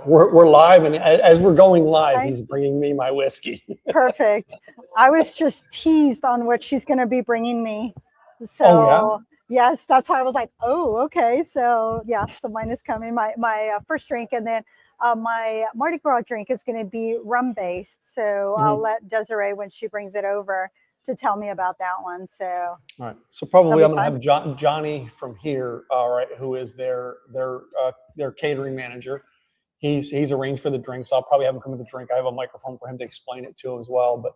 We're live, and as we're going live, he's bringing me my whiskey. Perfect. I was just teased on what she's going to be bringing me. So, oh, yeah? Yes, that's why I was like, oh, okay. So, yeah, so mine is coming. My first drink, and then my Mardi Gras drink is going to be rum-based. So I'll let Desiree, when she brings it over, to tell me about that one. So, all right. So probably I'm going to have Johnny from here, all right, who is their catering manager. He's arranged for the drink, so I'll probably have him come with the drink. I have a microphone for him to explain it to as well. But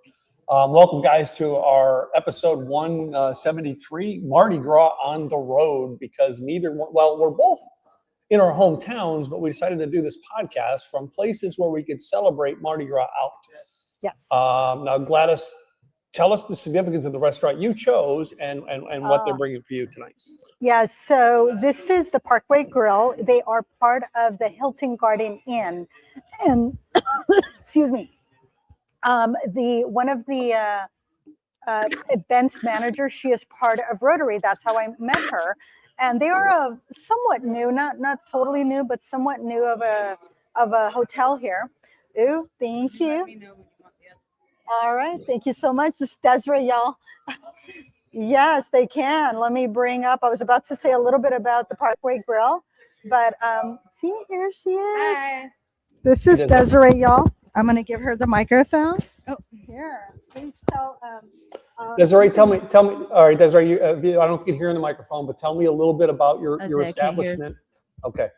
welcome, guys, to our episode 173, Mardi Gras on the road, because we're both in our hometowns, but we decided to do this podcast from places where we could celebrate Mardi Gras out. Yes. Now, Gladys, tell us the significance of the restaurant you chose and what they're bringing for you tonight. Yeah, so this is the Parkway Grille. They are part of the Hilton Garden Inn, and excuse me, one of the events managers. She is part of Rotary. That's how I met her, and they are a somewhat new, not totally new, but somewhat new of a hotel here. Ooh, thank you. All right, thank you so much. This is Desiree, y'all. Yes, they can. Let me bring up. I was about to say a little bit about the Parkway Grille, but see, here she is. Hi. This is Desiree, y'all. I'm going to give her the microphone. Oh, here. Please tell. Desiree, tell me. All right, Desiree, I don't know if you can hear in the microphone, but tell me a little bit about your establishment. Okay.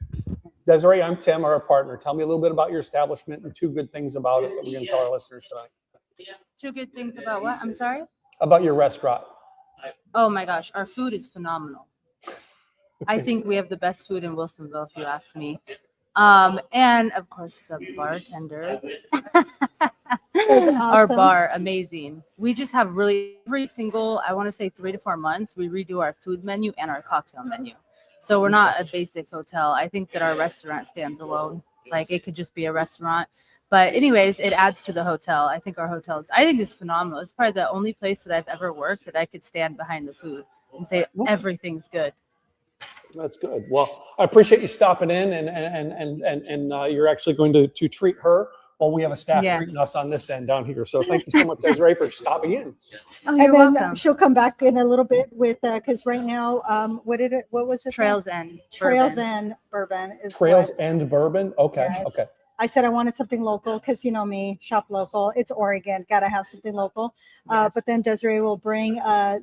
Desiree, I'm Tim, our partner. Tell me a little bit about your establishment and two good things about it that we're going to tell our listeners tonight. Two good things about what? I'm sorry? About your restaurant. Oh my gosh, our food is phenomenal. I think we have the best food in Wilsonville, if you ask me. And of course, the bartender. Our bar, amazing. We just have really every single, I want to say 3 to 4 months, we redo our food menu and our cocktail menu. So we're not a basic hotel. I think that our restaurant stands alone. Like it could just be a restaurant. But anyways, it adds to the hotel. I think our hotel is phenomenal. It's probably the only place that I've ever worked that I could stand behind the food and say everything's good. That's good. Well, I appreciate you stopping in, and you're actually going to treat her while we have a staff treating us on this end down here. So thank you so much, Desiree, for stopping in. Oh, you're welcome. She'll come back in a little bit with because right now, what was it? Trails End. Trails End Bourbon. Trails End Bourbon. Okay. Yes. Okay. I said I wanted something local because you know me, shop local. It's Oregon, gotta have something local. But then Desiree will bring a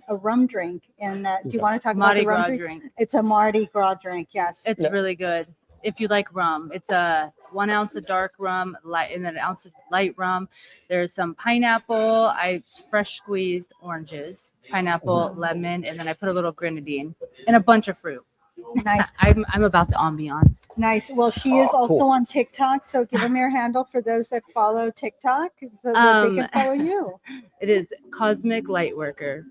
rum drink. And do you want to talk about the rum drink? It's a Mardi Gras drink. Yes, it's really good. If you like rum, it's a 1 ounce of dark rum, and then an ounce of light rum. There's some pineapple, fresh squeezed oranges, pineapple, lemon, and then I put a little grenadine and a bunch of fruit. Nice. I'm about the ambiance. Nice. Well, she is also on TikTok, so give them your handle for those that follow TikTok so that they can follow you. It is Cosmic Lightworker.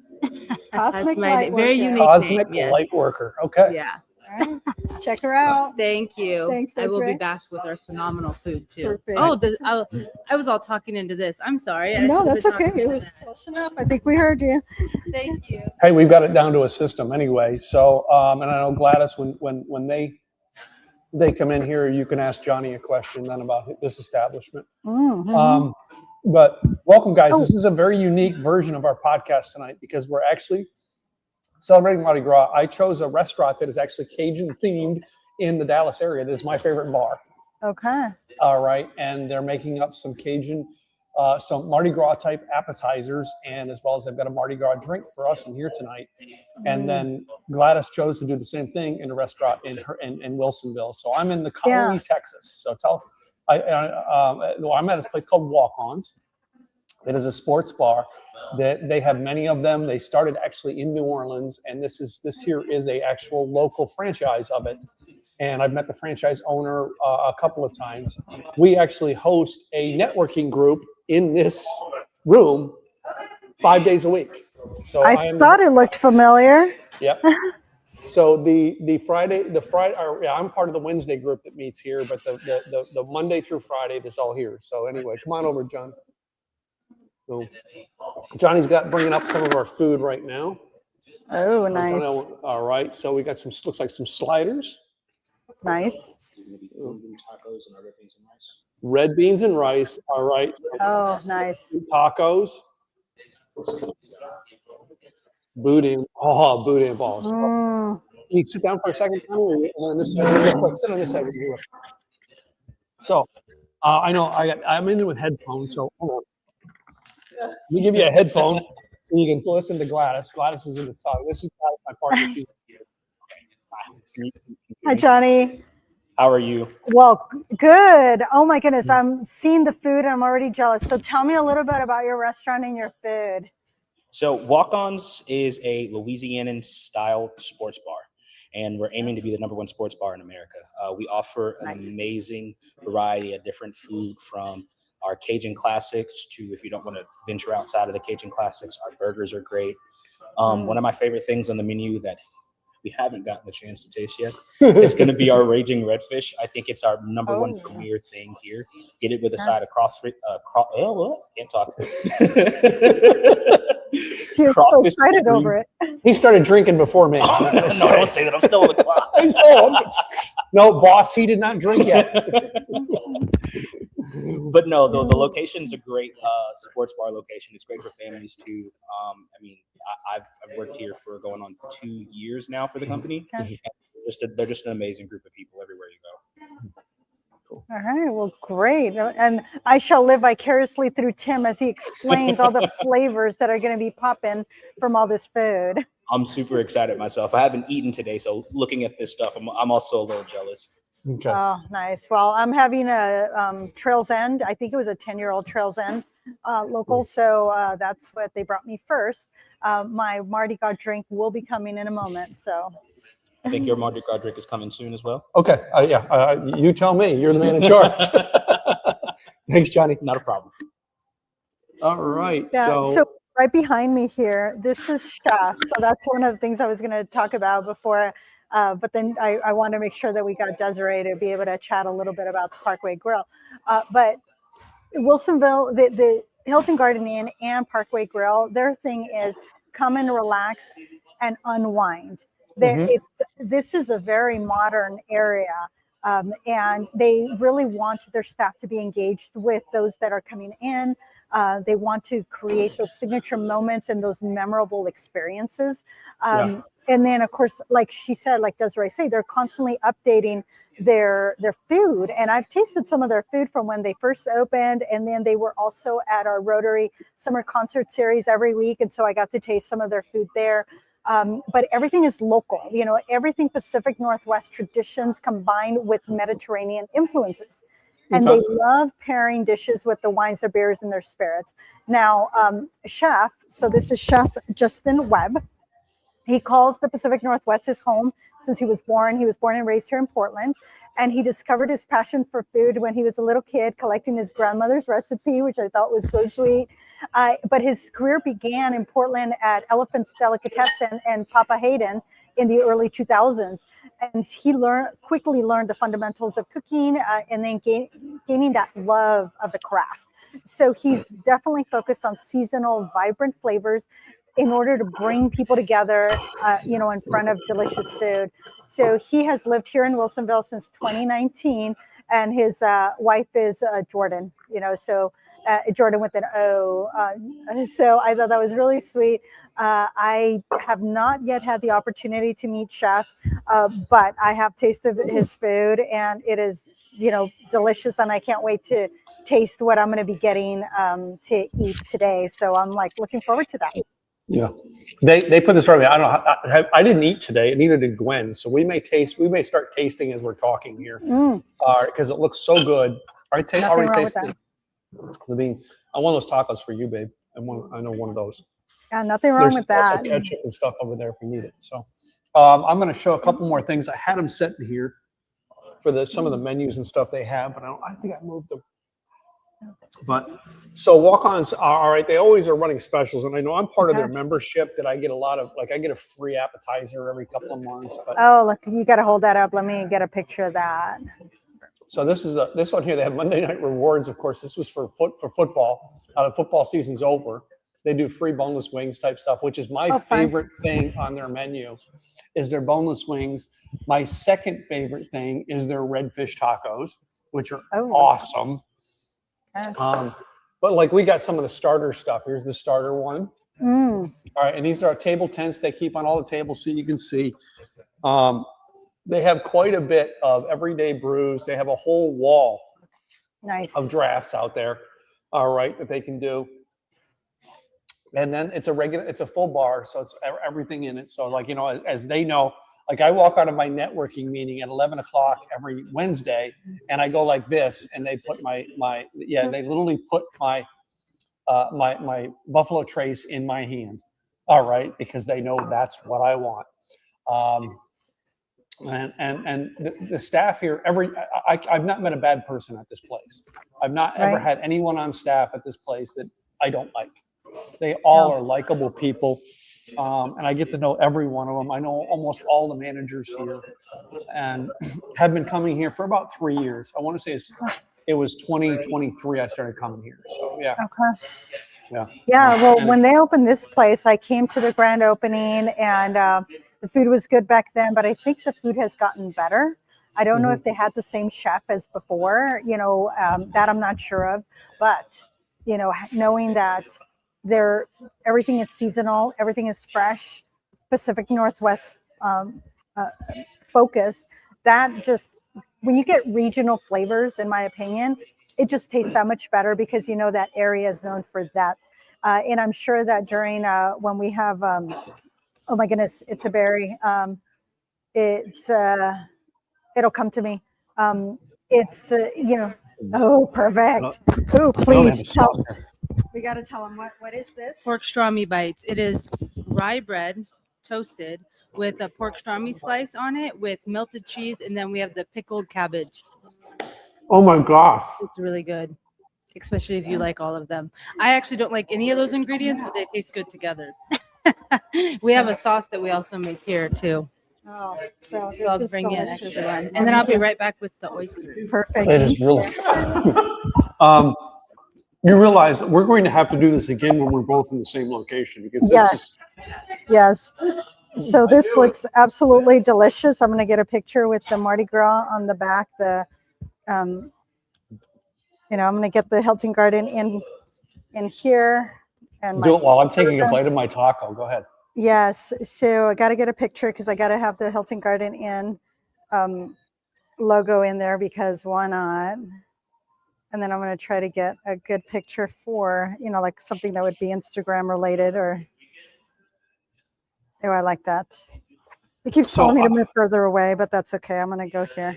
Cosmic Lightworker. Very unique Cosmic name. Lightworker. Okay. Yeah. All right. Check her out. Thank you. Thanks, I will Desiree. be back with our phenomenal food too. Perfect. Oh, I was all talking into this. I'm sorry. No, that's okay. It was close enough. I think we heard you. Thank you. Hey, we've got it down to a system anyway. So, and I know Gladys, when they come in here, you can ask Johnny a question then about this establishment. Mm-hmm. But welcome, guys. This is a very unique version of our podcast tonight because we're actually celebrating Mardi Gras. I chose a restaurant that is actually Cajun themed in the Dallas area. This is my favorite bar. Okay. All right. And they're making up some Cajun, some Mardi Gras type appetizers. And as well as they've got a Mardi Gras drink for us in here tonight. And then Gladys chose to do the same thing in a restaurant in Wilsonville. So I'm in the Colony, Texas. So I'm at a place called Walk-Ons. It is a sports bar that they have many of them. They started actually in New Orleans, and this here is a actual local franchise of it. And I've met the franchise owner a couple of times. We actually host a networking group in this room 5 days a week. So I thought it looked familiar. Yep. So the Friday, I'm part of the Wednesday group that meets here, but the Monday through Friday, this all here. So anyway, come on over, John. So Johnny's bringing up some of our food right now. Oh, nice. All right. So we got looks like some sliders. Nice. going to be Colombian tacos and our red beans and rice. Red beans and rice. All right. Oh, nice. Tacos. Boudin. Oh, boudin balls. Mm. Can you sit down for a second? On this side, real quick. Sit on this side. So, I know I'm in it with headphones, so hold on. Let me give you a headphone so you can listen to Gladys. Gladys is in the side. This is my partner. She's Hi, Johnny. How are you? Well, good. Oh my goodness. I'm seeing the food and I'm already jealous. So tell me a little bit about your restaurant and your food. So Walk-Ons is a Louisiana-style sports bar, and we're aiming to be the #1 sports bar in America. We offer an amazing variety of different food, from our Cajun classics to, if you don't want to venture outside of the Cajun classics, our burgers are great. One of my favorite things on the menu that we haven't gotten a chance to taste yet, it's going to be our Raging Redfish. I think it's our #1 premier thing here. Get it with a side of can't talk. You're so excited over it. He started drinking before me. No, don't say that. I'm still on the clock. No, boss, he did not drink yet. But no, the location's a great sports bar location. It's great for families too. I mean, I've worked here for going on 2 years now for the company. Okay. They're just an amazing group of people everywhere you go. All right. Well, great. And I shall live vicariously through Tim as he explains all the flavors that are going to be popping from all this food. I'm super excited myself. I haven't eaten today, so looking at this stuff, I'm also a little jealous. Okay. Oh, nice. Well, I'm having a Trails End. I think it was a 10-year-old Trails End local. So that's what they brought me first. My Mardi Gras drink will be coming in a moment. So I think your Mardi Gras drink is coming soon as well. Okay. You tell me. You're the man in charge. Thanks, Johnny. Not a problem. All right. yeah, So right behind me here, this is Chef. So that's one of the things I was going to talk about before. But then I want to make sure that we got Desiree to be able to chat a little bit about the Parkway Grille. But Wilsonville, the Hilton Garden Inn and Parkway Grille, their thing is come and relax and unwind. This is a very modern area. And they really want their staff to be engaged with those that are coming in. They want to create those signature moments and those memorable experiences. And then, of course, like she said, like Desiree said, they're constantly updating their food. And I've tasted some of their food from when they first opened. And then they were also at our Rotary Summer Concert Series every week. And so I got to taste some of their food there. But everything is local, you know, everything Pacific Northwest traditions combined with Mediterranean influences. And they love pairing dishes with the wines, their beers, and their spirits. Now, Chef, so this is Chef Justin Webb. He calls the Pacific Northwest his home since he was born. He was born and raised here in Portland. And he discovered his passion for food when he was a little kid, collecting his grandmother's recipe, which I thought was so sweet. But his career began in Portland at Elephant's Delicatessen and Papa Hayden in the early 2000s. And he quickly learned the fundamentals of cooking and then gaining that love of the craft. So he's definitely focused on seasonal, vibrant flavors in order to bring people together, you know, in front of delicious food. So he has lived here in Wilsonville since 2019, and his wife is Jordan, you know, so Jordan with an O. So I thought that was really sweet. I have not yet had the opportunity to meet Chef, but I have tasted his food, and it is, you know, delicious, and I can't wait to taste what I'm going to be getting to eat today. So I'm like looking forward to that. yeah, they put this for me. I don't know. I didn't eat today, and neither did Gwen. So we may start tasting as we're talking here, because it looks so good. Already tasted the beans. I want those tacos for you, babe. I know one of those. Yeah, nothing wrong with that. Also ketchup and stuff over there if you need it. So I'm going to show a couple more things. I had them set here for some of the menus and stuff they have, but I think I moved them. But so walk-ons are all right. They always are running specials, and I know I'm part of their membership that I get a lot of, like I get a free appetizer every couple of months. But oh, look, you got to hold that up. Let me get a picture of that. So this one here, they have Monday Night Rewards. Of course, this was for football. The football season's over, They do free boneless wings type stuff, which is my Oh, fun. favorite thing on their menu is their boneless wings. My second favorite thing is their redfish tacos, which are awesome. But like we got some of the starter stuff. Here's the starter one. All right, and these are our table tents they keep on all the tables so you can see. They have quite a bit of everyday brews. They have a whole wall of drafts out there, all right, that they can do. And then it's a full bar, so it's everything in it. So like, you know, as they know, like I walk out of my networking meeting at 11 o'clock every Wednesday and I go like this and they put they literally put my Buffalo Trace in my hand. All right. Because they know that's what I want. And the staff here, I've not met a bad person at this place. I've not ever had anyone on staff at this place that I don't like. They all are likable people. And I get to know every one of them. I know almost all the managers here and have been coming here for about 3 years. I want to say it was 2023 I started coming here. So, yeah. Okay. Yeah. Yeah. Well, when they opened this place, I came to the grand opening and the food was good back then, but I think the food has gotten better. I don't know if they had the same chef as before, you know, that I'm not sure of, but, you know, knowing that everything is seasonal, everything is fresh, Pacific Northwest focused, that just, when you get regional flavors, in my opinion, it just tastes that much better because, you know, that area is known for that. And I'm sure that during when we have, oh my goodness, it's a berry. It'll come to me. It's, you know, oh, perfect. Oh, please tell. We got to tell them what is this? Pork pastrami bites. It is rye bread toasted with a pork pastrami slice on it with melted cheese, and then we have the pickled cabbage. Oh my gosh. It's really good, especially if you like all of them. I actually don't like any of those ingredients, but they taste good together. We have a sauce that we also make here too. Oh, so I'll bring you an extra one, and then I'll be right back with the oysters. Perfect. It is really. You realize that we're going to have to do this again when we're both in the same location because Yes. So this looks absolutely delicious. I'm going to get a picture with the Mardi Gras on the back. I'm going to get the Hilton Garden in here. And do it while I'm taking a bite of my taco. Go ahead. Yes. So I got to get a picture because I got to have the Hilton Garden Inn logo in there because why not? And then I'm going to try to get a good picture for, you know, like something that would be Instagram related or. Oh, I like that. It keeps telling me to move further away, but that's okay. I'm going to go here.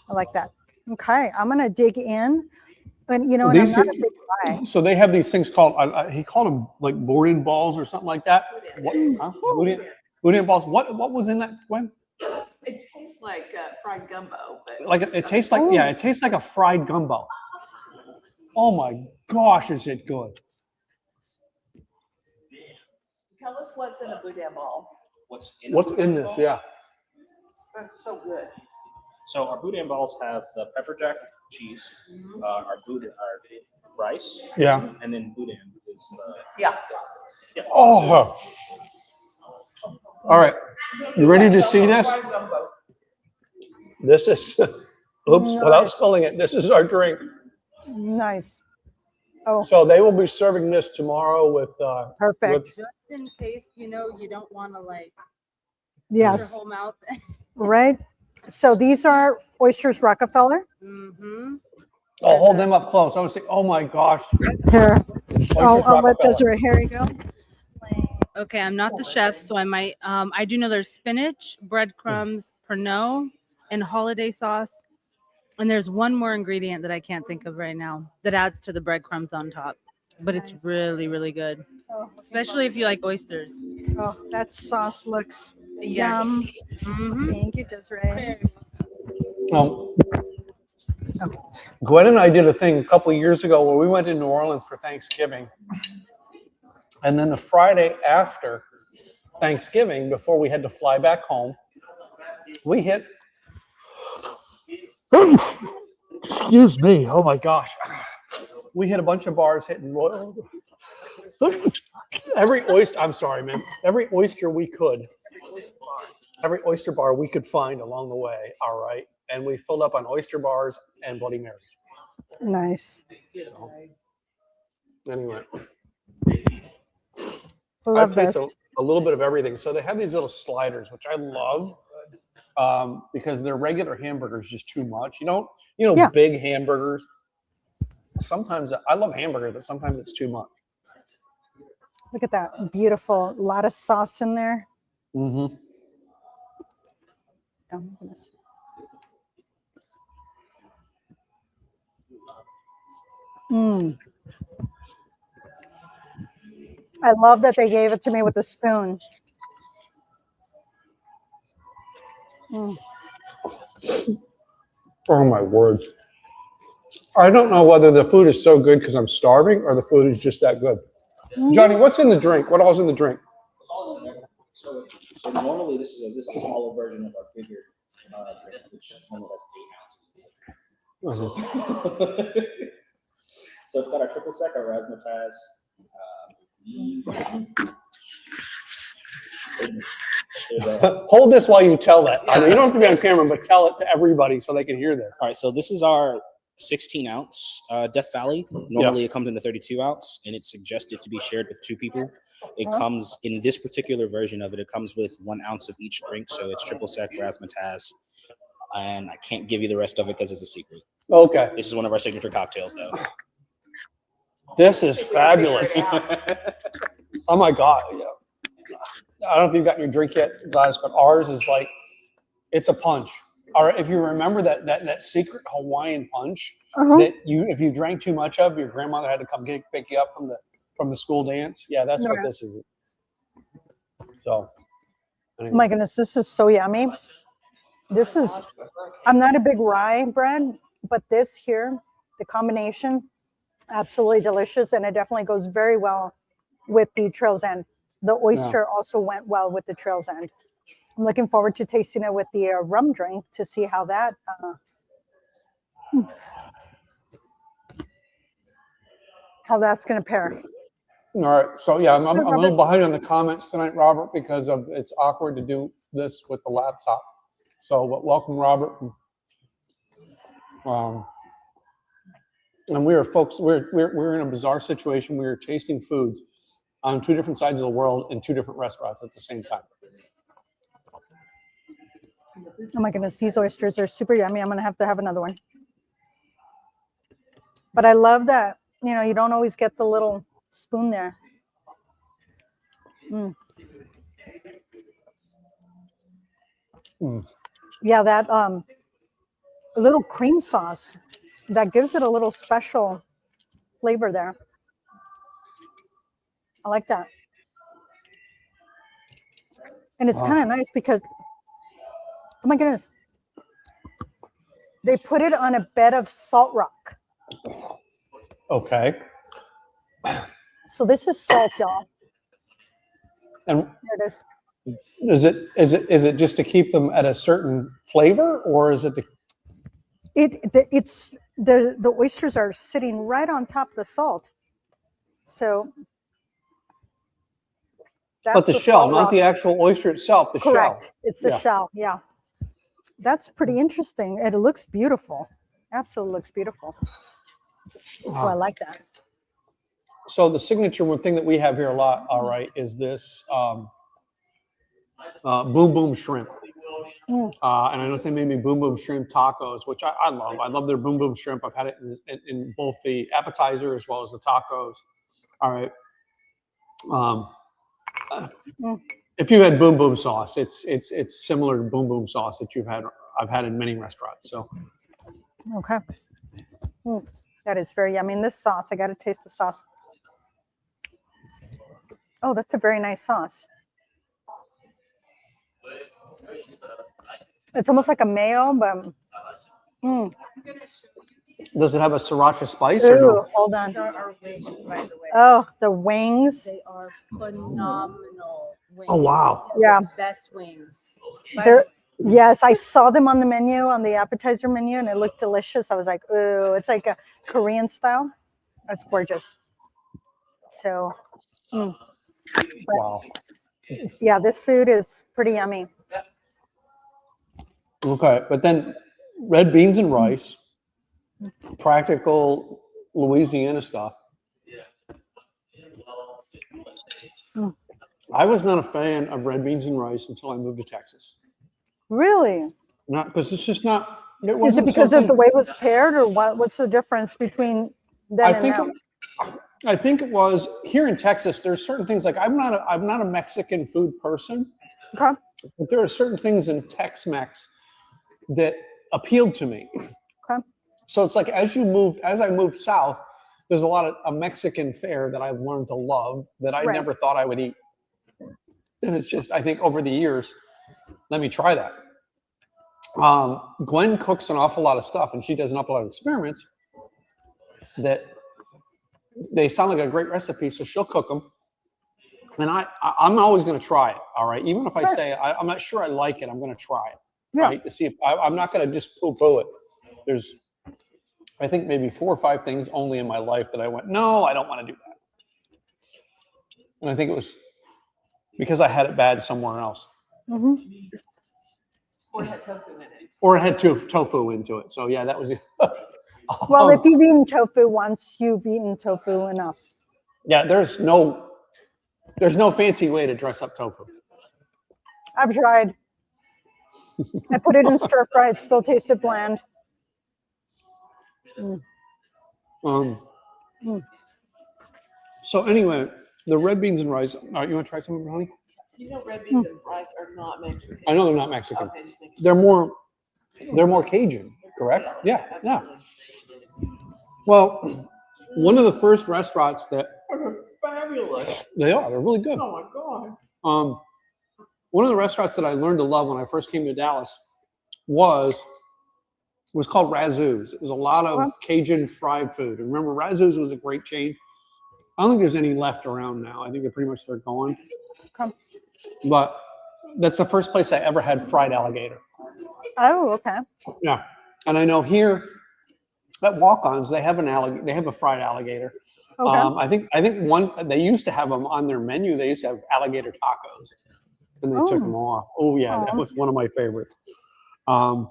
I like that. Okay. I'm going to dig in. And, you know, and I'm not a big guy. So they have these things called, he called them like boudin balls or something like that. What? Huh? Boudin balls. What was in that, Gwen? It tastes like fried gumbo. But like it tastes like, it tastes like a fried gumbo. Oh my gosh, is it good? Tell us what's in a boudin ball. What's in this? Yeah. That's so good. So our boudin balls have the pepper jack cheese, our rice, and then boudin is the Yeah. Oh. All right, you ready to see this? This is, without spelling it, this is our drink. Nice. Oh. So they will be serving this tomorrow with. Perfect. Just in case, you know, you don't want to like. Yes. Your whole mouth. Right. So these are oysters Rockefeller. Mm-hmm. I'll hold them up close. I was saying, oh my gosh. Here. I'll let Desiree Harry go. Okay, I'm not the chef, so I might. I do know there's spinach, breadcrumbs, Pernod, and holiday sauce. And there's one more ingredient that I can't think of right now that adds to the breadcrumbs on top. But it's really, really good, especially if you like oysters. Oh, that sauce looks yum. Mm-hmm. Thank you, Desiree. Gwen and I did a thing a couple of years ago where we went to New Orleans for Thanksgiving. And then the Friday after Thanksgiving, before we had to fly back home, we hit. Excuse me. Oh my gosh. we hit a bunch of bars hitting royal. Every oyster, I'm sorry, man. Every oyster we could. Every oyster bar we could find along the way. All right. And we filled up on oyster bars and Bloody Marys. Nice. So, anyway. Love I've tasted this. a little bit of everything. So they have these little sliders, which I love because their regular hamburger is just too much. Yeah. Big hamburgers. Sometimes I love hamburger, but sometimes it's too much. Look at that. Beautiful. A lot of sauce in there. Mm-hmm. Oh, my goodness. Mm. I love that they gave it to me with a spoon. Mm. Oh my word. I don't know whether the food is so good because I'm starving or the food is just that good. Johnny, what's in the drink? What all's in the drink? It's all in there. So normally this is a smaller version of our bigger drink, which normally has 8 ounces. So it's got our triple sec, our razzmatazz. Hold this while you tell that. I know you don't have to be on camera, but tell it to everybody so they can hear this. All right, so this is our 16-ounce Death Valley. Normally it comes in a 32-ounce, and it's suggested to be shared with 2 people. It comes in this particular version of it. It comes with 1 ounce of each drink, so it's triple sec, razzmatazz, and I can't give you the rest of it because it's a secret. Okay. This is one of our signature cocktails, though. This is fabulous. Oh my God. Yeah. I don't know if you've gotten your drink yet, guys, but ours is like, it's a punch. All right, if you remember that secret Hawaiian punch that if you drank too much of, your grandmother had to come pick you up from the school dance. Yeah, that's what this is. So, anyway. Oh my goodness, this is so yummy. This is, I'm not a big rye bread, but this here, the combination, absolutely delicious, and it definitely goes very well with the Trail's End. The oyster also went well with the Trail's End. I'm looking forward to tasting it with the rum drink to see how that. How that's going to pair. All right, so yeah, I'm a little behind on the comments tonight, Robert, because it's awkward to do this with the laptop. So, welcome, Robert. And we are, folks, we're in a bizarre situation. We are tasting foods on 2 different sides of the world in 2 different restaurants at the same time. Oh my goodness, these oysters are super yummy. I'm going to have another one. But I love that, you don't always get the little spoon there. Mm. Mm. Yeah, that little cream sauce, that gives it a little special flavor there. I like that. And it's kind of nice because, oh my goodness, they put it on a bed of salt rock. Okay. So this is salt, y'all. And There it is is. it just to keep them at a certain flavor, or is it to... It's the oysters are sitting right on top of the salt. So that's But the shell, not the actual oyster itself, the correct. shell. It's the shell, yeah. That's pretty interesting. And it looks beautiful. Absolutely looks beautiful. So I like that. So the signature one thing that we have here a lot, all right, is this boom boom shrimp. And I know they made me boom boom shrimp tacos, which I love. I love their boom boom shrimp. I've had it in both the appetizer as well as the tacos. All right. If you had boom boom sauce, it's similar to boom boom sauce that I've had in many restaurants. So. Okay. That is very yummy. And this sauce, I got to taste the sauce. Oh, that's a very nice sauce. It's almost like a mayo, but Does it have a siracha spice or no? Hold on. These are our wings, by the way. Oh, the wings. They are phenomenal wings. Oh wow. Yeah. The best wings. Yes, I saw them on the menu, on the appetizer menu, and it looked delicious. I was like, ooh, it's like a Korean style. That's gorgeous. So, Wow. yeah, this food is pretty yummy. Okay, but then red beans and rice, practical Louisiana stuff. Mm. I was not a fan of red beans and rice until I moved to Texas. Really? Not because it's just not. It Is it wasn't because of something. the way it was paired, or what? What's the difference between then I and think. now? I think it was here in Texas. There's certain things like I'm not a Mexican food person, Okay. but there are certain things in Tex-Mex that appealed to me. Okay. So it's like as I moved south, there's a lot of a Mexican fare that I've learned to love that I Right. never thought I would eat. And it's just, I think over the years, let me try that. Gwen cooks an awful lot of stuff, and she does an awful lot of experiments that they sound like a great recipe. So she'll cook them, and I'm always going to try it. All right, even if I say I'm not sure I like it, I'm going to try it. Yeah. Right, to see if I'm not going to just poo-poo it. There's, I think maybe 4 or 5 things only in my life that I went, no, I don't want to do that. And I think it was because I had it bad somewhere else. Mm-hmm. Or had tofu in it. Or it had tofu into it. So yeah, that was it. Well, if you've eaten tofu once, you've eaten tofu enough. Yeah, there's no fancy way to dress up tofu. I've tried. I put it in stir fry. It still tasted bland. So anyway, the red beans and rice. You want to try some, honey? You know, red beans and rice are not Mexican. I know they're not Mexican. Okay, just making They're more Cajun, correct? Yeah. Absolutely. Well, one of the first restaurants that They're fabulous. they're really good. Oh my God. One of the restaurants that I learned to love when I first came to Dallas was called Razoo's. It was a lot of Cajun fried food. And remember, Razoo's was a great chain. I don't think there's any left around now. I think they're gone. Okay. But that's the first place I ever had fried alligator. Oh, okay. Yeah, and I know here at Walk-Ons they have a fried alligator. Okay. I think they used to have them on their menu. They used to have alligator tacos, and they took them off. Oh yeah, that was one of my favorites. And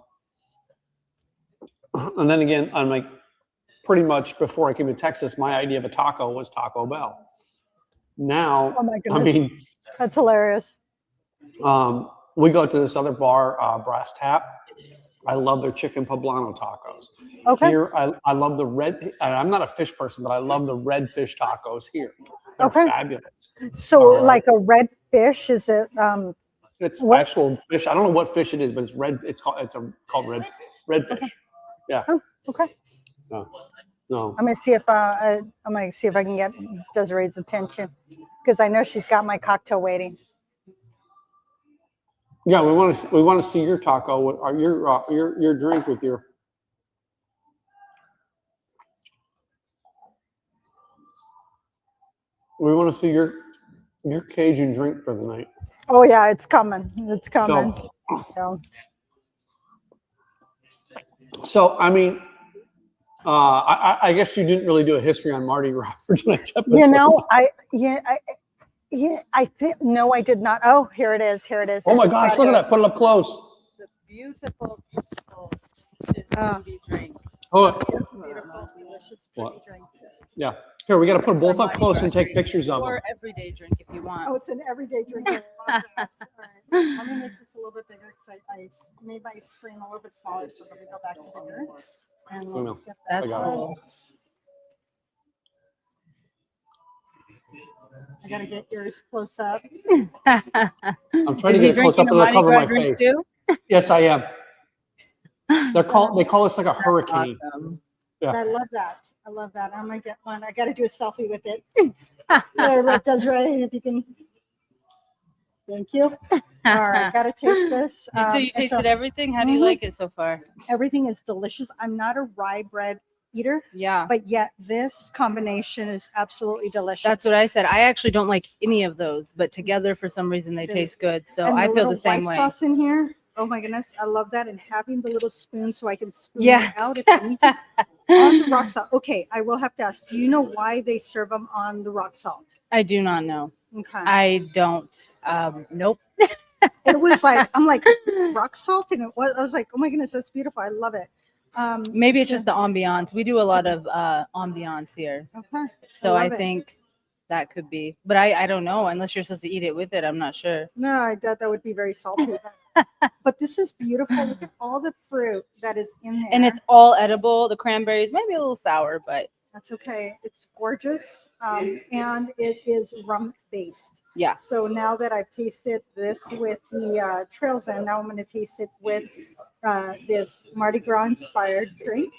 then again, I'm like, pretty much before I came to Texas, my idea of a taco was Taco Bell. Now, Oh my goodness. I mean, That's hilarious. we go to this other bar, Brass Tap. I love their chicken poblano tacos. Okay. Here, I love the red. I'm not a fish person, but I love the red fish tacos here. They're Okay. fabulous. So, like a red fish, is it? It's What? actual fish. I don't know what fish it is, but it's red. It's called red fish. Red fish. Yeah. Oh, okay. No. I'm gonna see if I can get Desiree's attention, because I know she's got my cocktail waiting. Yeah, we want to see your taco or your drink with your. We want to see your Cajun drink for the night. Oh yeah, it's coming. It's coming. So I mean, I guess you didn't really do a history on Mardi Gras for tonight's episode. You know, I think no, I did not. Oh, here it is. Here it is. Oh my gosh, look at that! Put it up close. The beautiful, delicious beef drink. Oh, Beautiful, delicious What? drink. yeah. Here, we got to put them both up close and take pictures of them. Or everyday drink if you want. Oh, it's an everyday drink. All right. Let me make this a little bit bigger because I made my screen a little bit smaller. So let me go back to bigger. And Oh, no. let's get that. That's I got it. cool. I gotta get yours close up. I'm trying to get it close up to the cover of my face. Too? Yes, I am. They call us like a hurricane. Awesome. Yeah. I love that. I love that. I'm gonna get one. I gotta do a selfie with it. There, Desiree, if you can. Thank you. All right, gotta taste this. So you tasted everything? How do you like it so far? Everything is delicious. I'm not a rye bread eater, Yeah. but yet this combination is absolutely delicious. That's what I said. I actually don't like any of those, but together for some reason they taste good. So And I feel little the same white way. sauce in here. Oh my goodness, I love that. And having the little spoon so I can spoon Yeah. it out if I need to. On the rock salt. Okay, I will have to ask, do you know why they serve them on the rock salt? I do not know. Okay. I don't. Nope. It was like, I'm like, rock salt? And I was like, oh my goodness, that's beautiful. I love it. Maybe it's so- just the ambiance. We do a lot of ambiance here. Okay. So I love it. think that could be. But I don't know. Unless you're supposed to eat it with it, I'm not sure. No, I thought that would be very salty. But this is beautiful. Look at all the fruit that is in there. And it's all edible. The cranberries might be a little sour, but That's okay. It's gorgeous. And it is rum based. yeah. So now that I've tasted this with the Trails End, now I'm going to taste it with this Mardi Gras inspired drink.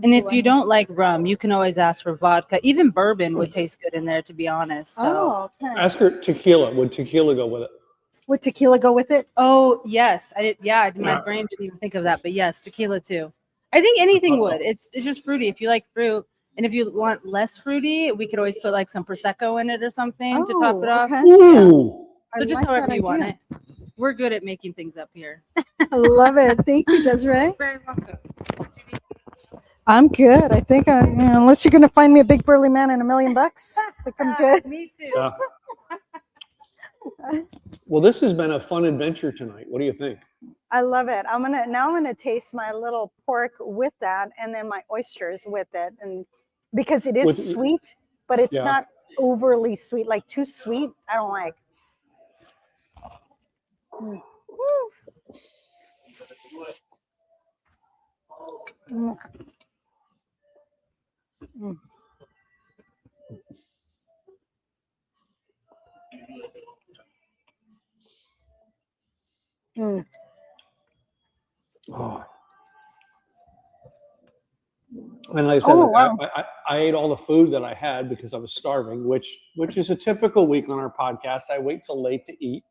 And if you don't like rum, you can always ask for vodka. Even bourbon would taste good in there, to be honest. So. Oh, okay. Ask her tequila. Would tequila go with it? Would tequila go with it? Oh, yes. I did. Yeah, my brain didn't even think of that. But yes, tequila too. I think anything would. It's just fruity. If you like fruit, and if you want less fruity, we could always put like some Prosecco in it or something to top it off. Okay. Ooh. So I just like however that you want idea. it. We're good at making things up here. I love it. Thank you, Desiree. Very welcome. I'm good. I think unless you're going to find me a big burly man and $1 million, I think I'm good. Me too. Yeah. Well, this has been a fun adventure tonight. What do you think? I love it. I'm gonna taste my little pork with that, and then my oysters with it, and because it is With- sweet, but it's Yeah. not overly sweet. Like too sweet, I don't like. Mm. Mm. Mm. Mm. Oh. And like I said, Oh, like, wow. I ate all the food that I had because I was starving, which is a typical week on our podcast. I wait till late to eat,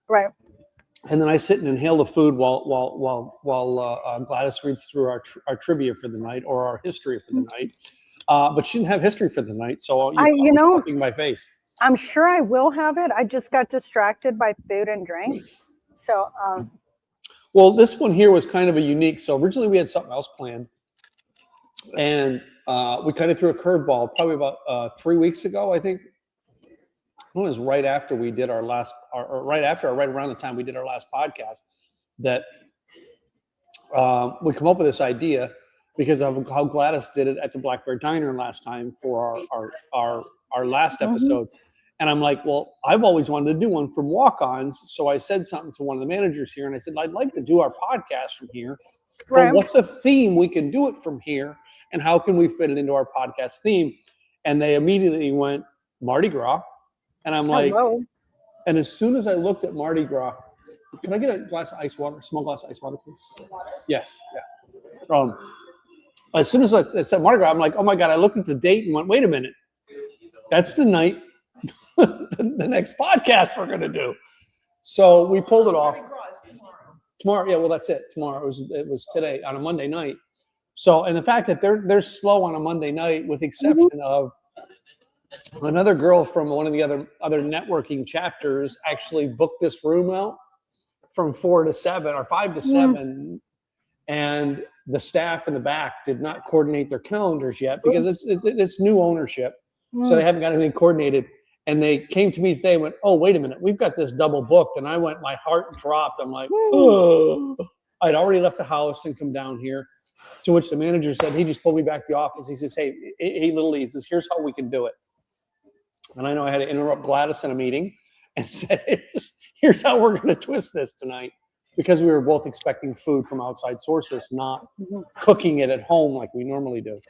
Right. and then I sit and inhale the food while Gladys reads through our trivia for the night or our history for the night. But she didn't have history for the night, so you know- stuffing my face. I'm sure I will have it. I just got distracted by food and drink. So Well, this one here was kind of a unique. So originally we had something else planned, and we kind of threw a curveball probably about 3 weeks ago, I think. It was right after we did our last, or right around the time we did our last podcast, that we come up with this idea because of how Gladys did it at the Black Bear Diner last time for our last episode. And I'm like, well, I've always wanted to do one from walk-ons. So I said something to one of the managers here, and I said, I'd like to do our podcast from here. Right. But what's a theme we can do it from here, and how can we fit it into our podcast theme? And they immediately went Mardi Gras. And I'm like, hello. and as soon as I looked at Mardi Gras, can I get a glass of ice water, small glass of ice water, please? Yes. Yeah. As soon as I said Mardi Gras, I'm like, oh my God, I looked at the date and went, wait a minute. That's the night, the next podcast we're going to do. So we pulled it off. Mardi Gras is tomorrow. Tomorrow, yeah, well, that's it. Tomorrow, it was today on a Monday night. So, and the fact that they're slow on a Monday night, with the exception of another girl from one of the other networking chapters, actually booked this room out from 4 to 7 or 5 to 7, and the staff in the back did not coordinate their calendars yet because it's new ownership, so they haven't got anything coordinated. And they came to me today and went, oh, wait a minute, we've got this double booked. And I went, my heart dropped. I'm like, oh. I'd already left the house and come down here, to which the manager said, he just pulled me back to the office. He says, hey, Lily, he says, here's how we can do it. And I know I had to interrupt Gladys in a meeting and said, here's how we're going to twist this tonight, because we were both expecting food from outside sources, not cooking it at home like we normally do.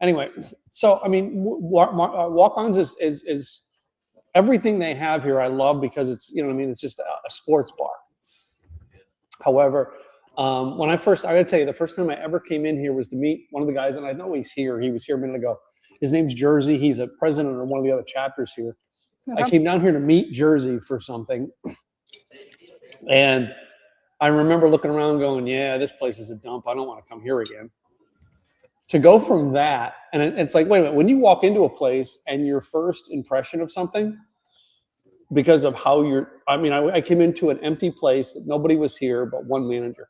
Anyway, so, I mean, walk-ons is everything they have here I love, because it's, you know what I mean, it's just a sports bar. However, when I gotta tell you, the first time I ever came in here was to meet one of the guys, and I know he's here. He was here a minute ago. His name's Jersey. He's a president of one of the other chapters here. I came down here to meet Jersey for something. And I remember looking around going, yeah, this place is a dump. I don't want to come here again. To go from that, and it's like, wait a minute, when you walk into a place and your first impression of something because of how I mean, I came into an empty place that nobody was here but one manager.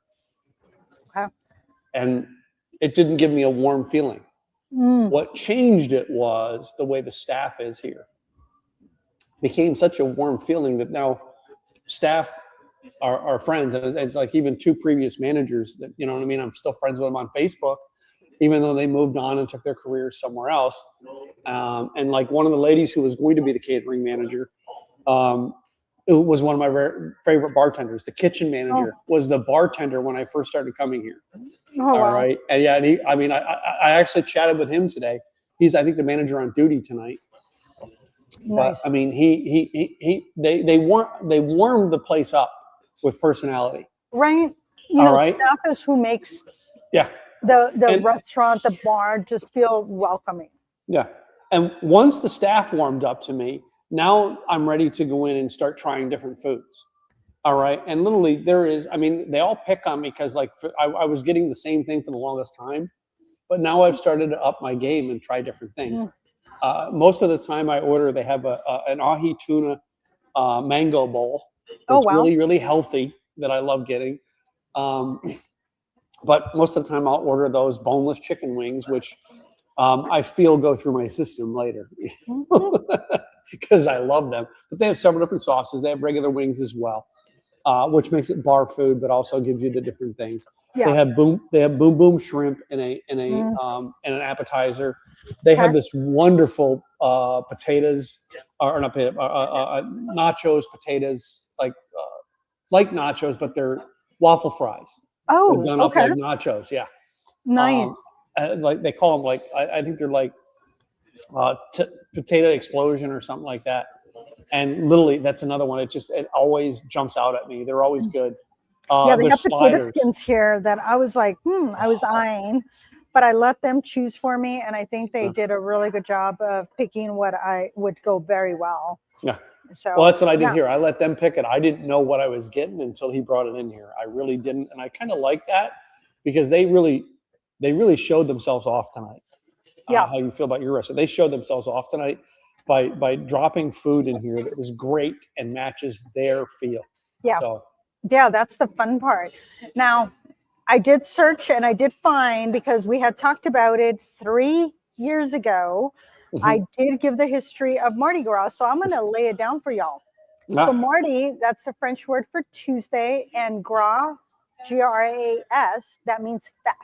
Okay. And it didn't give me a warm feeling. What changed it was the way the staff is here. Became such a warm feeling that now staff are friends. And it's like even 2 previous managers that, you know what I mean? I'm still friends with them on Facebook, even though they moved on and took their careers somewhere else. And like one of the ladies who was going to be the catering manager, it was one of my favorite bartenders. The kitchen manager was the bartender when I first started coming here. Oh, wow. Right. And yeah, and I actually chatted with him today. He's, I think, the manager on duty tonight. Nice. But I mean, they warmed the place up with personality. Right. You know, staff is who makes the restaurant, the bar just feel welcoming. Yeah. And once the staff warmed up to me, now I'm ready to go in and start trying different foods. All right. And literally they all pick on me because like I was getting the same thing for the longest time, but now I've started to up my game and try different things. Most of the time I order, they have an ahi tuna mango bowl. It's really, really healthy that I love getting. But most of the time I'll order those boneless chicken wings, which I feel go through my system later because I love them. But they have several different sauces. They have regular wings as well. Which makes it bar food, but also gives you the different things. Yeah. They have boom boom shrimp in an appetizer. They have this wonderful potatoes, or not potatoes, nachos, potatoes, like nachos, but they're waffle fries. Oh, they're done up like nachos. Yeah, nice. Like they call them I think they're like potato explosion or something like that. And literally, that's another one. It always jumps out at me. They're always good. They got potato skins here that I was like, I was eyeing, but I let them choose for me, and I think they did a really good job of picking what I would go very well. Yeah. So, well, that's what I did here. I let them pick it. I didn't know what I was getting until he brought it in here. I really didn't, and I kind of like that because they really showed themselves off tonight. How you feel about your restaurant? They showed themselves off tonight by dropping food in here that was great and matches their feel. Yeah. So that's the fun part. Now, I did search and I did find, because we had talked about it 3 years ago, I did give the history of Mardi Gras. So I'm going to lay it down for y'all. So Mardi, that's the French word for Tuesday, and gras, G-R-A-S, that means fat.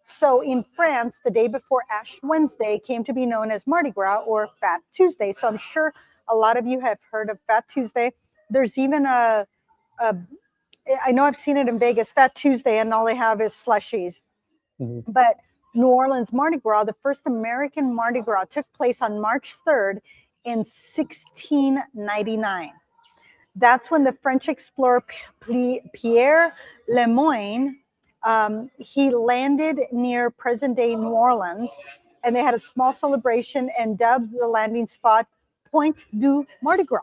So in France, the day before Ash Wednesday came to be known as Mardi Gras or Fat Tuesday. So I'm sure a lot of you have heard of Fat Tuesday. There's even I know I've seen it in Vegas, Fat Tuesday, and all they have is slushies. But New Orleans Mardi Gras, the first American Mardi Gras, took place on March 3rd in 1699. That's when the French explorer Pierre Lemoyne, he landed near present-day New Orleans, and they had a small celebration and dubbed the landing spot Point du Mardi Gras.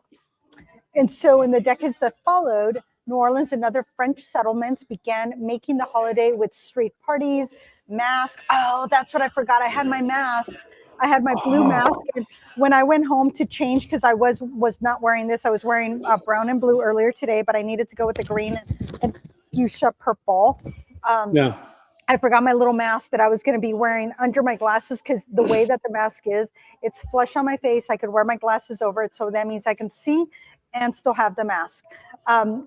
And so in the decades that followed, New Orleans and other French settlements began making the holiday with street parties, masks. Oh, that's what I forgot. I had my mask. I had my blue mask. And when I went home to change, because I was not wearing this, I was wearing brown and blue earlier today, but I needed to go with the green and fuchsia purple. I forgot my little mask that I was going to be wearing under my glasses, because the way that the mask is, it's flush on my face. I could wear my glasses over it, so that means I can see and still have the mask.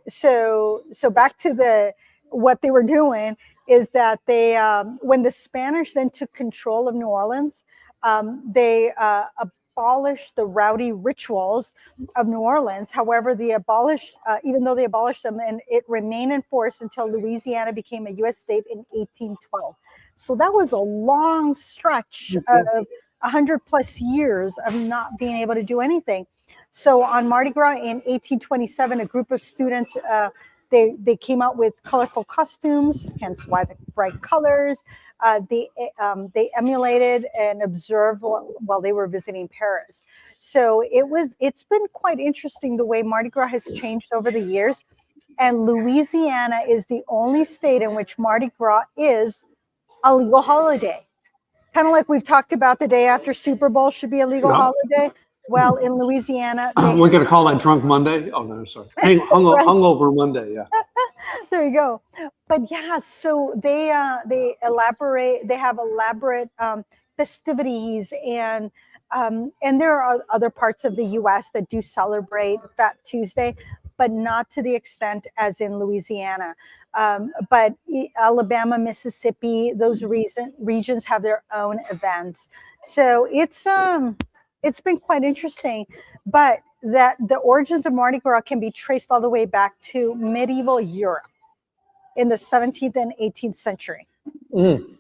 So back to what they were doing is that they, when the Spanish then took control of New Orleans, they abolished the rowdy rituals of New Orleans. However, even though they abolished them, and it remained in force until Louisiana became a U.S. state in 1812. So that was a long stretch of 100+ years of not being able to do anything. So on Mardi Gras in 1827, a group of students, they came out with colorful costumes, hence why the bright colors. They emulated and observed while they were visiting Paris. So it's been quite interesting the way Mardi Gras has changed over the years. And Louisiana is the only state in which Mardi Gras is a legal holiday. Kind of like we've talked about the day after Super Bowl should be a legal holiday. Well, in Louisiana, they We're gonna call that Drunk Monday. Oh no, sorry, Right. Hungover Monday. Yeah. there you go. But yeah, so they have elaborate festivities, and there are other parts of the U.S. that do celebrate Fat Tuesday, but not to the extent as in Louisiana. But Alabama, Mississippi, those regions have their own events. So it's been quite interesting, but that the origins of Mardi Gras can be traced all the way back to medieval Europe in the 17th and 18th century.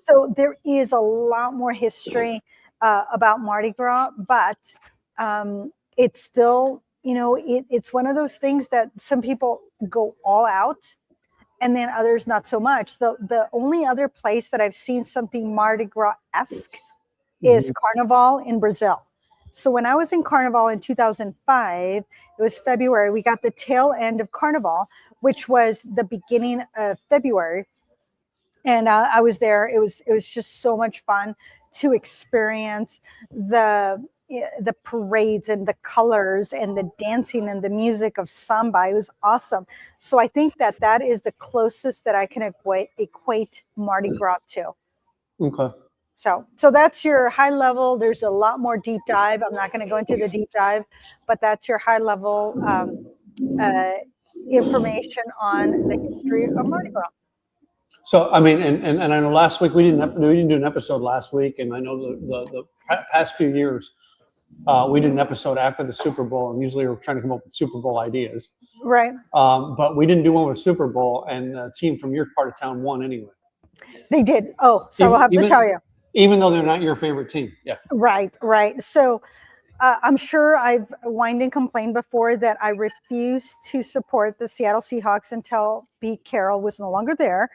So there is a lot more history about Mardi Gras, but it's still, it's one of those things that some people go all out and then others not so much. The only other place that I've seen something Mardi Gras-esque is Carnival in Brazil. So when I was in Carnival in 2005, it was February, we got the tail end of Carnival, which was the beginning of February. And I was there. It was just so much fun to experience the parades and the colors and the dancing and the music of samba. It was awesome. So I think that is the closest that I can equate Mardi Gras to. Okay. So that's your high level. There's a lot more deep dive. I'm not going to go into the deep dive, but that's your high level information on the history of Mardi Gras. So I mean, and I know last week we didn't do an episode last week, and I know the past few years we did an episode after the Super Bowl, and usually we're trying to come up with Super Bowl ideas. Right. But we didn't do one with Super Bowl, and the team from your part of town won anyway. They did. Oh, so I'll have to tell you. Even though they're not your favorite team. Yeah. Right. So I'm sure I've whined and complained before that I refused to support the Seattle Seahawks until Pete Carroll was no longer there.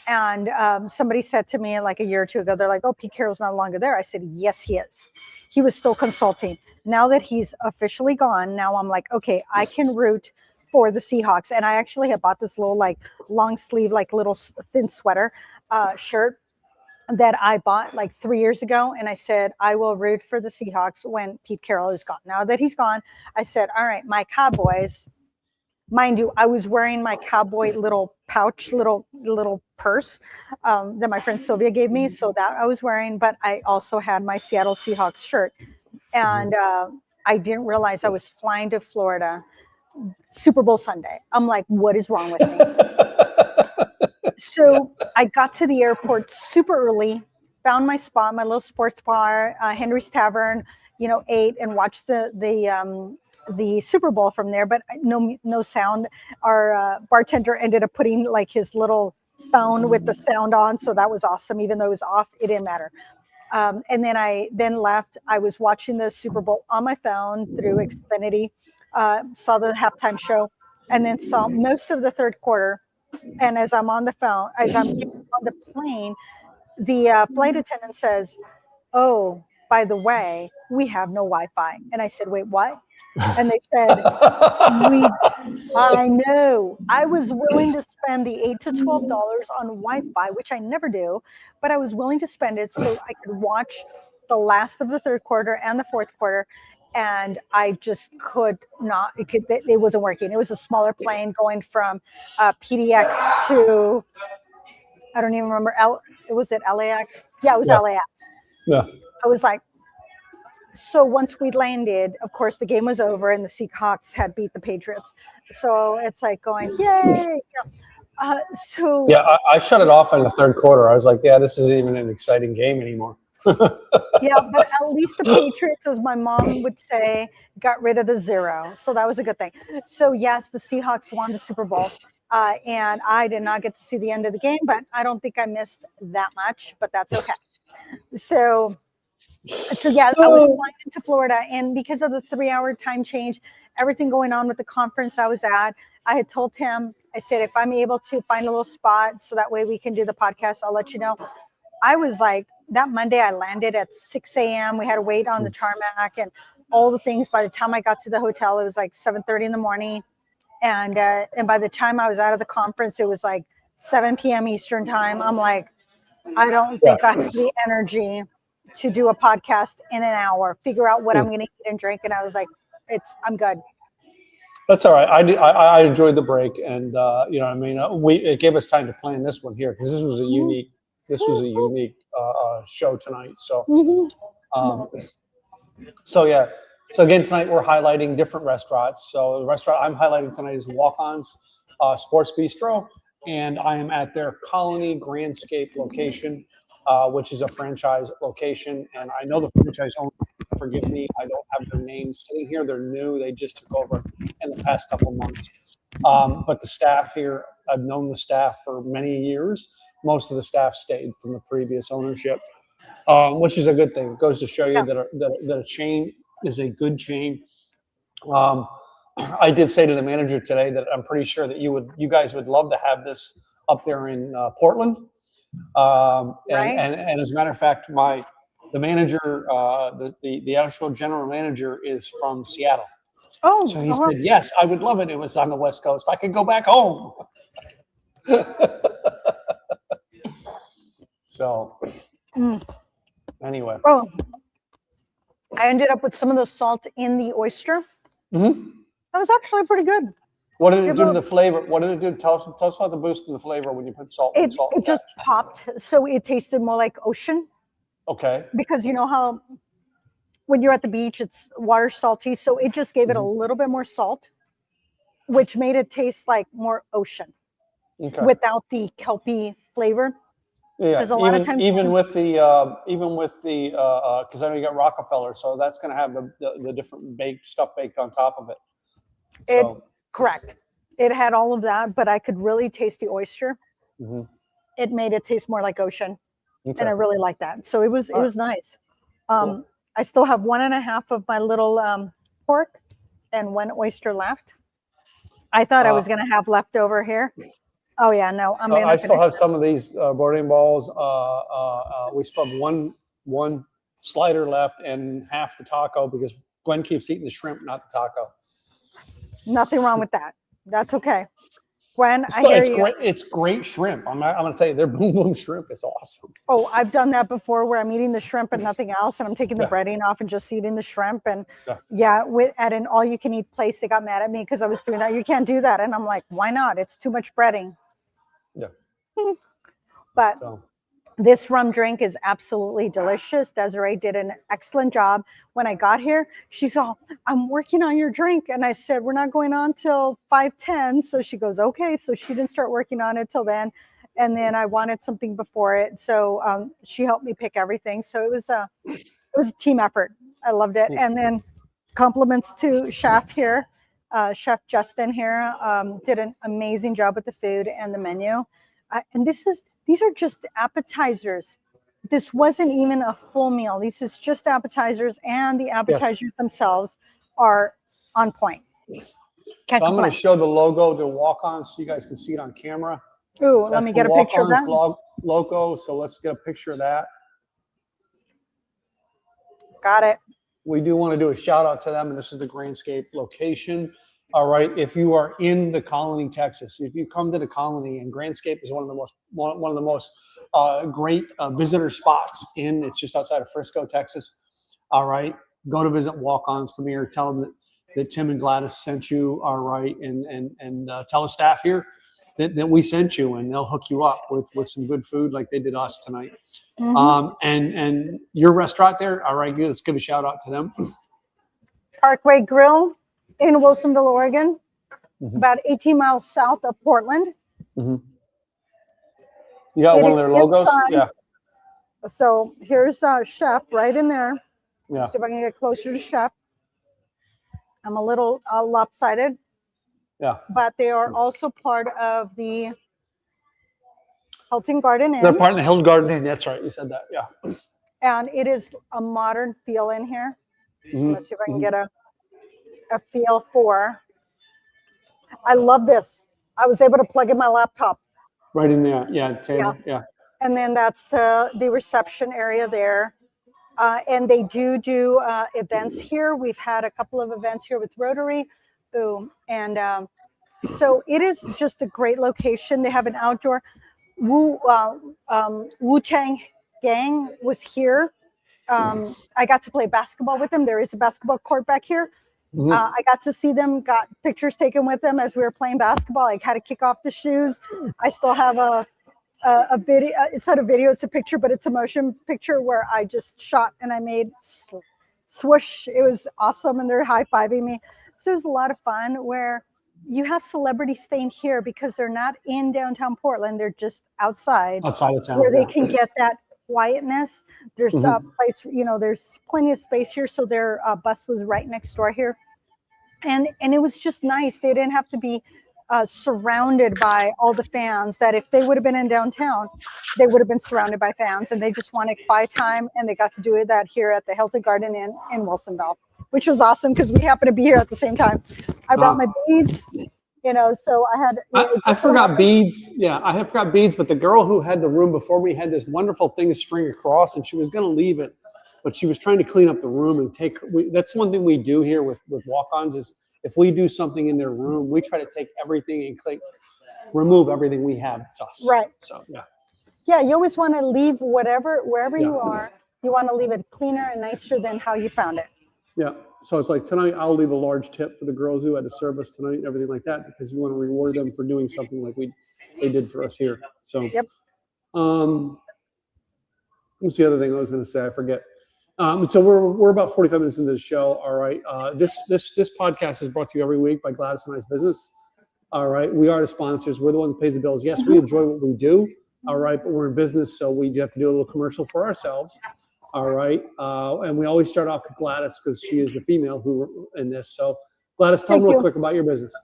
And somebody said to me like a year or two ago, they're like, oh, Pete Carroll's no longer there. I said, yes, he is. He was still consulting. Now that he's officially gone, now I'm like, okay, I can root for the Seahawks. And I actually had bought this little like long sleeve, like little thin sweater shirt that I bought like 3 years ago. And I said, I will root for the Seahawks when Pete Carroll is gone. Now that he's gone, I said, all right, my Cowboys, mind you, I was wearing my cowboy little pouch, little purse that my friend Sylvia gave me. So that I was wearing, but I also had my Seattle Seahawks shirt. And I didn't realize I was flying to Florida Super Bowl Sunday. I'm like, what is wrong with me? So I got to the airport super early, found my spot, my little sports bar, Henry's Tavern, ate and watched the Super Bowl from there, but no sound. Our bartender ended up putting like his little phone with the sound on, so that was awesome. Even though it was off, it didn't matter. And then I left. I was watching the Super Bowl on my phone through Xfinity, saw the halftime show, and then saw most of the third quarter. And as I'm on the phone, as I'm on the plane, the flight attendant says, oh, by the way, we have no Wi-Fi. And I said, wait, what? And they said, I know. I was willing to spend the $8 to $12 on Wi-Fi, which I never do, but I was willing to spend it so I could watch the last of the third quarter and the fourth quarter. And I just could not, it wasn't working. It was a smaller plane going from PDX to, I don't even remember, was it LAX? Yeah, it was LAX. Yeah. I was like, so once we landed, of course, the game was over and the Seahawks had beat the Patriots. So it's like going, yay. I shut it off in the third quarter. I was like, yeah, this isn't even an exciting game anymore. Yeah, but at least the Patriots, as my mom would say, got rid of the zero. So that was a good thing. So yes, the Seahawks won the Super Bowl. And I did not get to see the end of the game, but I don't think I missed that much, but that's okay. So yeah, I was flying into Florida, and because of the 3-hour time change, everything going on with the conference I was at, I had told him, I said, if I'm able to find a little spot so that way we can do the podcast, I'll let you know. I was like, that Monday I landed at 6 a.m. We had to wait on the tarmac and all the things. By the time I got to the hotel, it was like 7:30 in the morning. And by the time I was out of the conference, it was like 7 p.m. Eastern time. I'm like, I don't think I have the energy to do a podcast in an hour, figure out what I'm going to eat and drink. And I was like, I'm good. That's all right. I enjoyed the break, and you know, I mean, it gave us time to plan this one here because this was a unique show tonight. So, so yeah. So again, tonight we're highlighting different restaurants. So the restaurant I'm highlighting tonight is Walk-On's Sports Bistreaux, and I am at their Colony Grandscape location, which is a franchise location. And I know the franchise owner, forgive me, I don't have their names sitting here. They're new. They just took over in the past couple months. But the staff here, I've known the staff for many years. Most of the staff stayed from the previous ownership, which is a good thing. It goes to show you that a chain is a good chain. I did say to the manager today that I'm pretty sure that you guys would love to have this up there in Portland. And as a matter of fact, the manager, the actual general manager is from Seattle. Oh, so he said, yes, I would love it. It was on the West Coast. I could go back home. So anyway. Oh, I ended up with some of the salt in the oyster. Mm-hmm. That was actually pretty good. What did it do to the flavor? What did it do? Tell us about the boost in the flavor when you put salt. It just popped, so it tasted more like ocean. Okay. Because you know how when you're at the beach, it's water salty, so it just gave it a little bit more salt, which made it taste like more ocean, without the kelpy flavor. Yeah, even with the because I know you got Rockefeller, so that's going to have the different stuff baked on top of it. So. Correct. It had all of that, but I could really taste the oyster. Mm-hmm. It made it taste more like ocean, and I really like that. So it was nice. Cool. I still have 1.5 of my little pork and 1 oyster left. I thought I was going to have leftover here. Oh yeah, no. I still have some of these bourdain balls. We still have one slider left and half the taco because Gwen keeps eating the shrimp, not the taco. Nothing wrong with that. That's okay. Gwen, it's great shrimp. I'm going to tell you, their boom boom shrimp is awesome. Oh, I've done that before where I'm eating the shrimp and nothing else, and I'm taking the breading off and just eating the shrimp. And at an all-you-can-eat place, they got mad at me because I was doing that. You can't do that, and I'm like, why not? It's too much breading. Yeah. But this rum drink is absolutely delicious. Desiree did an excellent job. When I got here, she's all, I'm working on your drink. And I said, we're not going on till 5:10. So she goes, okay. So she didn't start working on it till then. And then I wanted something before it. So she helped me pick everything. So it was a team effort. I loved it. And then compliments to Chef here. Chef Justin here did an amazing job with the food and the menu. And these are just appetizers. This wasn't even a full meal. This is just appetizers, and the appetizers themselves are on point. So I'm going to show the logo to Walk-Ons so you guys can see it on camera. Ooh, let me get a picture of that. Logo. So let's get a picture of that. Got it. We do want to do a shout out to them, and this is the Grandscape location. All right, if you are in the Colony, Texas, if you come to the Colony, and Grandscape is one of the most great visitor spots it's just outside of Frisco, Texas. All right, go to visit Walk-Ons. Come here, tell them that Tim and Gladys sent you. All right, and tell the staff here that we sent you, and they'll hook you up with some good food like they did us tonight. Mm-hmm. And your restaurant there, all right, let's give a shout out to them. Parkway Grille in Wilsonville, Oregon, about 18 miles south of Portland. Mm-hmm. You got one of their logos? Yeah. So here's Chef right in there. Yeah. See if I can get closer to Chef. I'm a little lopsided. Yeah. But they are also part of the Hilton Garden Inn. They're part of the Hilton Garden Inn. That's right. You said that. Yeah. And it is a modern feel in here. Mm-hmm. Let's see if I can get a feel for. I love this. I was able to plug in my laptop. Right in there. Yeah. Table. Yeah. And then that's the reception area there. And they do events here. We've had a couple of events here with Rotary. And so it is just a great location. They have an outdoor. Wu-Tang Gang was here I got to play basketball with them. There is a basketball court back here. Mhm. I got to see them, got pictures taken with them as we were playing basketball. I had to kick off the shoes. I still have a video, a set of videos to picture, but it's a motion picture where I just shot and I made swoosh. It was awesome, and they're high-fiving me. So it was a lot of fun where you have celebrities staying here because they're not in downtown Portland. They're just outside of town. where they Yeah. can get that quietness. There's a place, there's plenty of space here. So their bus was right next door here. And it was just nice. They didn't have to be surrounded by all the fans that if they would have been in downtown, they would have been surrounded by fans, and they just wanted quiet time, and they got to do that here at the Hilton Garden Inn in Wilsonville, which was awesome because we happened to be here at the same time. I brought my beads, so I had. I forgot beads. Yeah, I have forgot beads, but the girl who had the room before me had this wonderful thing to string across, and she was going to leave it, but she was trying to clean up the room and take. That's one thing we do here with walk-ons is if we do something in their room, we try to take everything and remove everything we have. It's us. Right. So yeah. Yeah, you always want to leave wherever you are. You want to leave it cleaner and nicer than how you found it. Yeah. So it's like tonight, I'll leave a large tip for the girls who had to serve us tonight and everything like that, because you want to reward them for doing something like they did for us here. So, Yep. What's the other thing I was going to say? I forget. So we're about 45 minutes into the show. All right. This podcast is brought to you every week by Gladys and I's Business. All right. We are the sponsors. We're the ones that pays the bills. Yes, we enjoy what we do. All right. But we're in business, so we do have to do a little commercial for ourselves. All right. And we always start off with Gladys because she is the female who in this. So Gladys, tell them real quick about your business.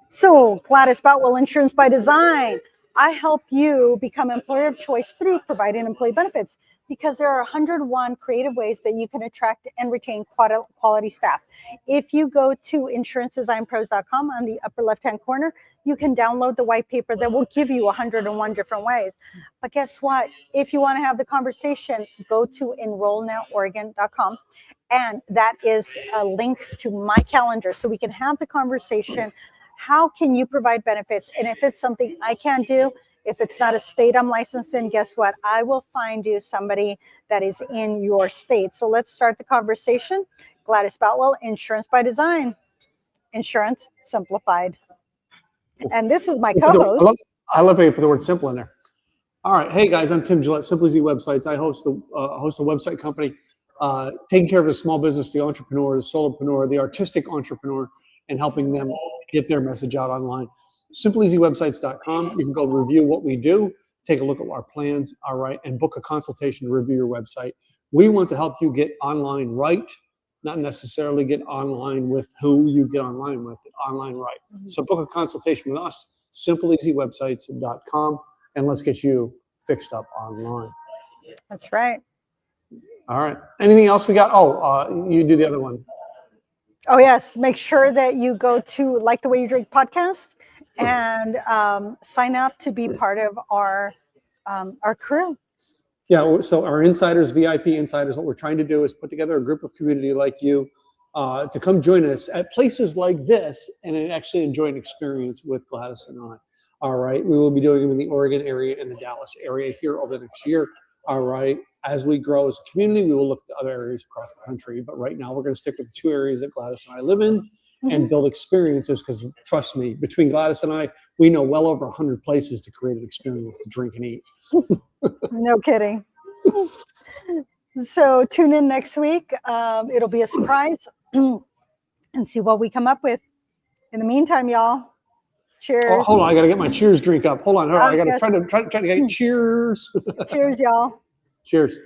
So Gladys Boutwell Insurance by Design. I help you become employer of choice through providing employee benefits, because there are 101 creative ways that you can attract and retain quality staff. If you go to insurancedesignpros.com on the upper left-hand corner, you can download the white paper that will give you 101 different ways. But guess what? If you want to have the conversation, go to enrollnoworegon.com. And that is a link to my calendar so we can have the conversation. How can you provide benefits? And if it's something I can't do, if it's not a state I'm licensed in, guess what? I will find you somebody that is in your state. So let's start the conversation. Gladys Boutwell, Insurance by Design. Insurance simplified. And this is my co-host. I love how you put the word simple in there. All right. Hey, guys, I'm Tim Gillette, Simply Z Websites. I host a website company taking care of the small business, the entrepreneur, the solopreneur, the artistic entrepreneur, and helping them get their message out online. SimplyZWebsites.com. You can go review what we do, take a look at our plans, all right, and book a consultation to review your website. We want to help you get online right, not necessarily get online with who you get online with, online right. So book a consultation with us, SimplyZWebsites.com, and let's get you fixed up online. That's right. All right. Anything else we got? You do the other one. Oh, yes. Make sure that you go to Like the Way You Drink podcast and sign up to be part of our crew. Yeah. So our insiders, VIP insiders, what we're trying to do is put together a group of community like you to come join us at places like this and actually enjoy an experience with Gladys and I. All right. We will be doing them in the Oregon area and the Dallas area here over the next year. All right. As we grow as a community, we will look to other areas across the country. But right now, we're going to stick with the two areas that Gladys and I live in and build experiences, because trust me, between Gladys and I, we know well over 100 places to create an experience to drink and eat. No kidding. So tune in next week. It'll be a surprise and see what we come up with. In the meantime, y'all, cheers. Oh, hold on. I got to get my cheers drink up. Hold on. I got to try to get cheers. Cheers, y'all. Cheers.